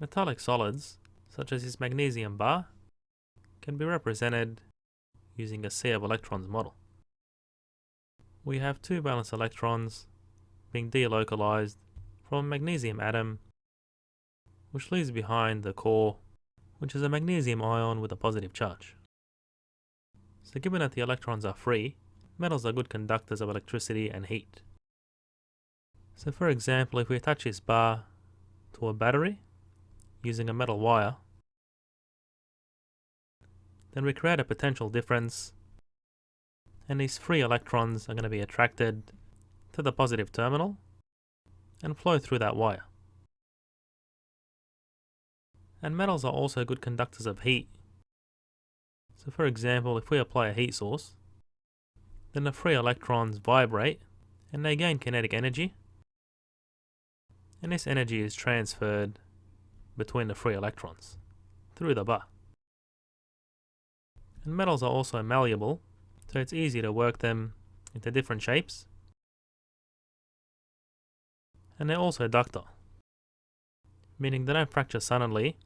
Metallic solids, such as this magnesium bar, can be represented using a sea of electrons model. We have two valence electrons being delocalized from a magnesium atom, which leaves behind the core, which is a magnesium ion with a positive charge. So given that the electrons are free, metals are good conductors of electricity and heat. So for example, if we attach this bar to a battery using a metal wire, then we create a potential difference, and these free electrons are going to be attracted to the positive terminal and flow through that wire. And metals are also good conductors of heat. So for example, if we apply a heat source, then the free electrons vibrate and they gain kinetic energy, and this energy is transferred between the free electrons through the bar. And metals are also malleable, so it's easy to work them into different shapes. And they're also ductile, meaning they don't fracture suddenly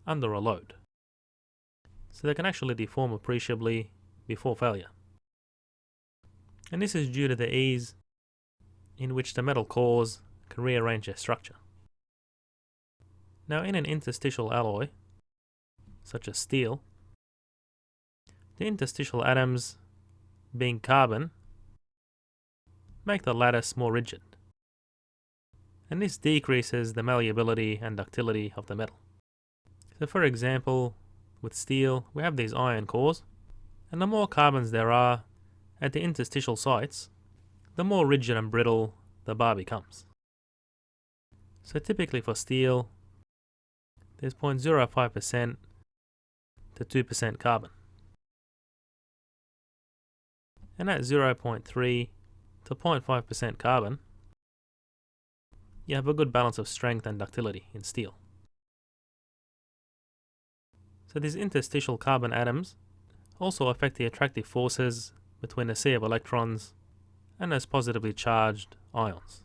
under a load. So they can actually deform appreciably before failure. And this is due to the ease in which the metal cores can rearrange their structure. Now in an interstitial alloy, such as steel, the interstitial atoms, being carbon, make the lattice more rigid. And this decreases the malleability and ductility of the metal. So for example, with steel, we have these iron cores, and the more carbons there are at the interstitial sites, the more rigid and brittle the bar becomes. So typically for steel, there's 0.05% to 2% carbon. And at 0.3 to 0.5% carbon, you have a good balance of strength and ductility in steel. So these interstitial carbon atoms also affect the attractive forces between a sea of electrons and those positively charged ions.